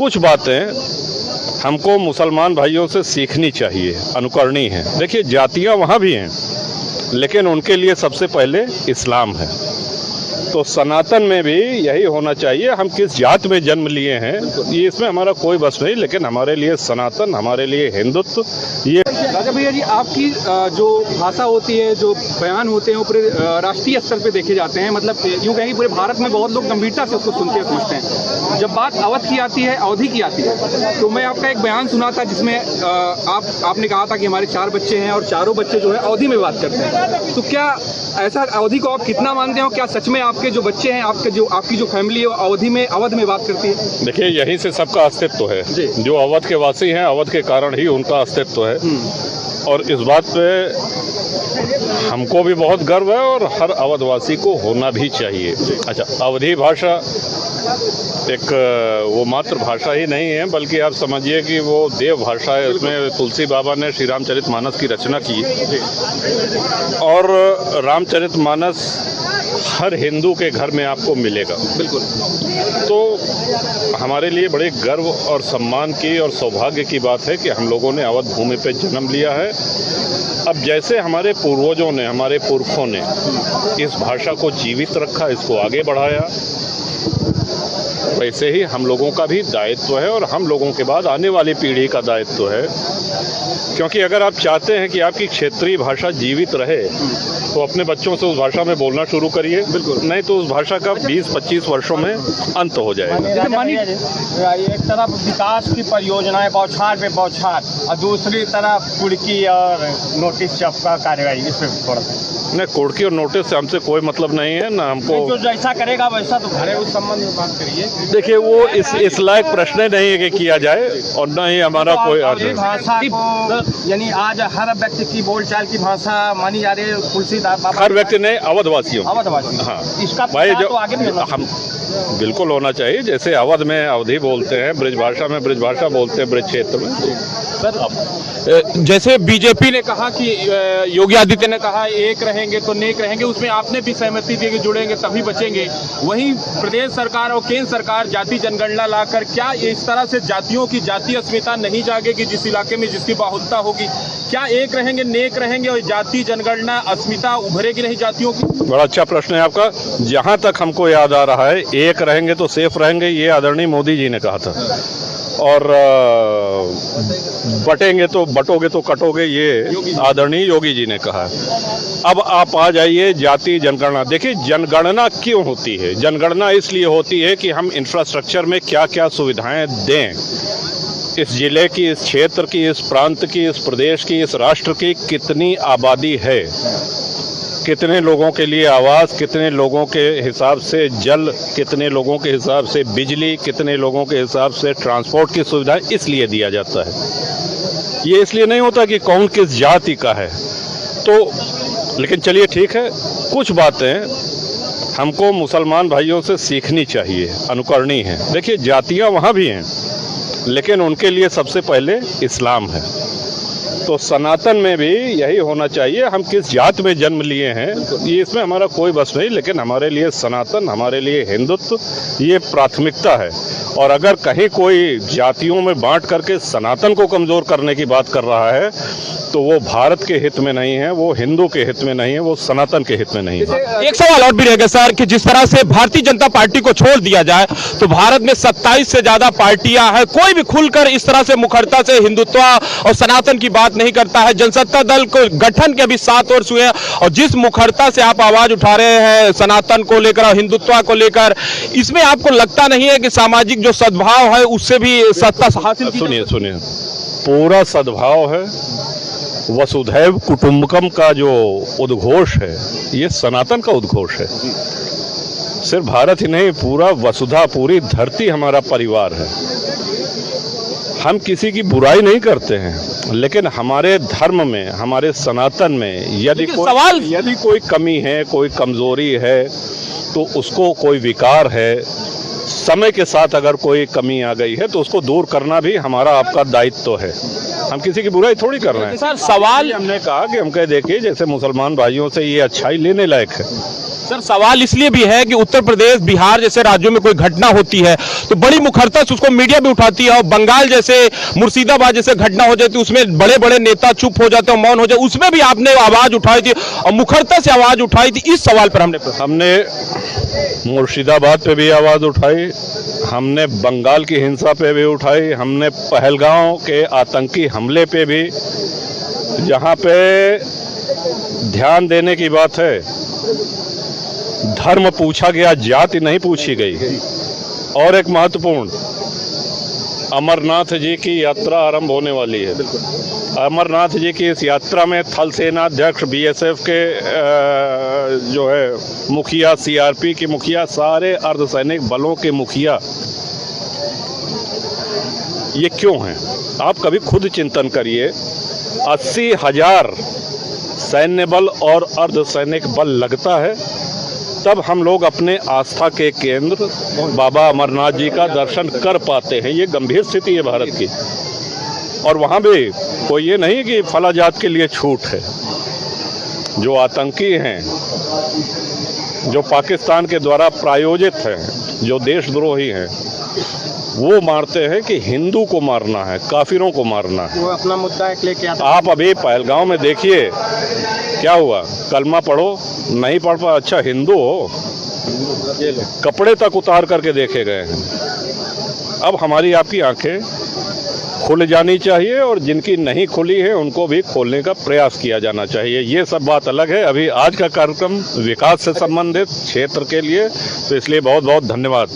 कुछ बातें हमको मुसलमान भाइयों से सीखनी चाहिए, अनुकरणीय है। देखिए, जातियां वहाँ भी हैं, लेकिन उनके लिए सबसे पहले इस्लाम है। तो सनातन में भी यही होना चाहिए। हम किस जात में जन्म लिए हैं ये इसमें हमारा कोई बस नहीं, लेकिन हमारे लिए सनातन, हमारे लिए हिंदुत्व। ये राजा भैया जी, आपकी जो भाषा होती है, जो बयान होते हैं, वो पूरे राष्ट्रीय स्तर पे देखे जाते हैं। मतलब यूँ कहेंगे पूरे भारत में बहुत लोग गंभीरता से उसको सुनते हैं, समझते हैं। जब बात अवध की आती है, अवधि की आती है, तो मैं आपका एक बयान सुना था जिसमें आपने कहा था कि हमारे 4 बच्चे हैं और चारों बच्चे जो है अवधि में बात करते हैं। तो क्या ऐसा अवधि को आप कितना मानते हो? क्या सच में आपके जो बच्चे हैं, आपकी जो फैमिली है, अवध में बात करती है? देखिए, यहीं से सबका अस्तित्व है। जो अवध के वासी हैं, अवध के कारण ही उनका अस्तित्व है। और इस बात पे हमको भी बहुत गर्व है और हर अवधवासी को होना भी चाहिए। अच्छा, अवधी भाषा एक वो मातृभाषा ही नहीं है, बल्कि आप समझिए कि वो देव भाषा है। इसमें तुलसी बाबा ने श्री रामचरितमानस की रचना की और रामचरितमानस हर हिंदू के घर में आपको मिलेगा। बिल्कुल। तो हमारे लिए बड़े गर्व और सम्मान की और सौभाग्य की बात है कि हम लोगों ने अवध भूमि पे जन्म लिया है। अब जैसे हमारे पूर्वजों ने, हमारे पुरखों ने इस भाषा को जीवित रखा, इसको आगे बढ़ाया, वैसे ही हम लोगों का भी दायित्व है और हम लोगों के बाद आने वाली पीढ़ी का दायित्व है। क्योंकि अगर आप चाहते हैं कि आपकी क्षेत्रीय भाषा जीवित रहे तो अपने बच्चों से उस भाषा में बोलना शुरू करिए। बिल्कुल, नहीं तो उस भाषा का 20-25 वर्षों में अंत हो जाएगा। एक तरफ विकास की परियोजनाएं बौछार पे बौछार और दूसरी तरफ कुड़की और नोटिस चपका कार्यवाही, इस पे थोड़ा सा नहीं, कुड़की और नोटिस से हमसे कोई मतलब नहीं है ना। हमको जो जैसा करेगा वैसा तो घरे उस संबंध में बात करिए। देखिए, वो इस लायक प्रश्न नहीं है कि किया जाए और न ही हमारा कोई भाषा को, यानी आज हर व्यक्ति की बोलचाल की भाषा मानी जा रही है। तुलसीदास हर व्यक्ति ने अवधवासियों। हाँ, इसका भाई जो आगे भी हम बिल्कुल होना चाहिए। जैसे अवध में अवधी बोलते हैं, ब्रजभाषा में ब्रजभाषा बोलते हैं, ब्रज क्षेत्र में। सर, जैसे बीजेपी ने कहा कि योगी आदित्य ने कहा एक रहेंगे तो नेक रहेंगे, उसमें आपने भी सहमति दी कि जुड़ेंगे तभी बचेंगे। वहीं प्रदेश सरकार और केंद्र सरकार जाति जनगणना लाकर क्या इस तरह से जातियों की जातीय अस्मिता नहीं जागेगी? जिस इलाके में जिसकी बाहुलता होगी, क्या एक रहेंगे, नेक रहेंगे और जाति जनगणना अस्मिता उभरेगी नहीं जातियों की? बड़ा अच्छा प्रश्न है आपका। जहां तक हमको याद आ रहा है, एक रहेंगे तो सेफ रहेंगे, ये आदरणीय मोदी जी ने कहा था। और बटेंगे तो बटोगे तो कटोगे, ये आदरणीय योगी जी ने कहा। अब आप आ जाइए जाति जनगणना। देखिए, जनगणना क्यों होती है? जनगणना इसलिए होती है कि हम इंफ्रास्ट्रक्चर में क्या क्या सुविधाएं दें। इस जिले की, इस क्षेत्र की, इस प्रांत की, इस प्रदेश की, इस राष्ट्र की कितनी आबादी है, कितने लोगों के लिए आवास, कितने लोगों के हिसाब से जल, कितने लोगों के हिसाब से बिजली, कितने लोगों के हिसाब से ट्रांसपोर्ट की सुविधाएं, इसलिए दिया जाता है। ये इसलिए नहीं होता कि कौन किस जाति का है। तो लेकिन चलिए ठीक है, कुछ बातें हमको मुसलमान भाइयों से सीखनी चाहिए, अनुकरणीय है। देखिए, जातियां वहाँ भी हैं, लेकिन उनके लिए सबसे पहले इस्लाम है। तो सनातन में भी यही होना चाहिए। हम किस जात में जन्म लिए हैं ये इसमें हमारा कोई बस नहीं, लेकिन हमारे लिए सनातन, हमारे लिए हिंदुत्व, ये प्राथमिकता है। और अगर कहीं कोई जातियों में बांट करके सनातन को कमज़ोर करने की बात कर रहा है तो वो भारत के हित में नहीं है, वो हिंदू के हित में नहीं है, वो सनातन के हित में नहीं है। एक सवाल और भी रहेगा सर कि जिस तरह से भारतीय जनता पार्टी को छोड़ दिया जाए तो भारत में 27 से ज्यादा पार्टियां हैं, कोई भी खुलकर इस तरह से मुखरता से हिंदुत्व और सनातन की बात नहीं करता है। जनसत्ता दल को गठन के अभी 7 वर्ष हुए और जिस मुखरता से आप आवाज उठा रहे हैं सनातन को लेकर और हिंदुत्व को लेकर, इसमें आपको लगता नहीं है कि सामाजिक जो सद्भाव है उससे भी सत्ता हासिल? सुनिए, पूरा सद्भाव है। वसुधैव कुटुंबकम का जो उद्घोष है, ये सनातन का उद्घोष है। सिर्फ भारत ही नहीं, पूरा वसुधा, पूरी धरती हमारा परिवार है। हम किसी की बुराई नहीं करते हैं, लेकिन हमारे धर्म में, हमारे सनातन में यदि कोई कमी है, कोई कमजोरी है, तो उसको कोई विकार है, समय के साथ अगर कोई कमी आ गई है तो उसको दूर करना भी हमारा आपका दायित्व है। हम किसी की बुराई थोड़ी कर रहे हैं। सर, सवाल हमने कहा कि हम कह देखिए, जैसे मुसलमान भाइयों से ये अच्छाई लेने लायक है। सर सवाल इसलिए भी है कि उत्तर प्रदेश बिहार जैसे राज्यों में कोई घटना होती है तो बड़ी मुखरता से उसको मीडिया भी उठाती है, और बंगाल जैसे मुर्शिदाबाद जैसे घटना हो जाती है उसमें बड़े बड़े नेता चुप हो जाते हैं, मौन हो जाते, उसमें भी आपने आवाज उठाई थी और मुखरता से आवाज उठाई थी। इस सवाल पर हमने मुर्शिदाबाद पे भी आवाज उठाई, हमने बंगाल की हिंसा पे भी उठाई, हमने पहलगांव के आतंकी हमले पे भी, जहां पे ध्यान देने की बात है धर्म पूछा गया, जाति नहीं पूछी गई। और एक महत्वपूर्ण, अमरनाथ जी की यात्रा आरंभ होने वाली है। अमरनाथ जी की इस यात्रा में थल सेना अध्यक्ष, बीएसएफ के जो है मुखिया, सीआरपी के मुखिया, सारे अर्धसैनिक बलों के मुखिया, ये क्यों हैं? आप कभी खुद चिंतन करिए। 80,000 सैन्य बल और अर्धसैनिक बल लगता है तब हम लोग अपने आस्था के केंद्र बाबा अमरनाथ जी का दर्शन कर पाते हैं। ये गंभीर स्थिति है भारत की। और वहाँ भी कोई ये नहीं कि फला जात के लिए छूट है। जो आतंकी हैं, जो पाकिस्तान के द्वारा प्रायोजित हैं, जो देशद्रोही हैं, वो मारते हैं कि हिंदू को मारना है, काफिरों को मारना है। वो अपना मुद्दा एक लेके आता। आप अभी पहलगांव में देखिए क्या हुआ, कलमा पढ़ो, नहीं पढ़ पा, अच्छा हिंदू हो, कपड़े तक उतार करके देखे गए हैं। अब हमारी आपकी आंखें खुल जानी चाहिए और जिनकी नहीं खुली है उनको भी खोलने का प्रयास किया जाना चाहिए। ये सब बात अलग है। अभी आज का कार्यक्रम विकास से संबंधित क्षेत्र के लिए, तो इसलिए बहुत बहुत धन्यवाद।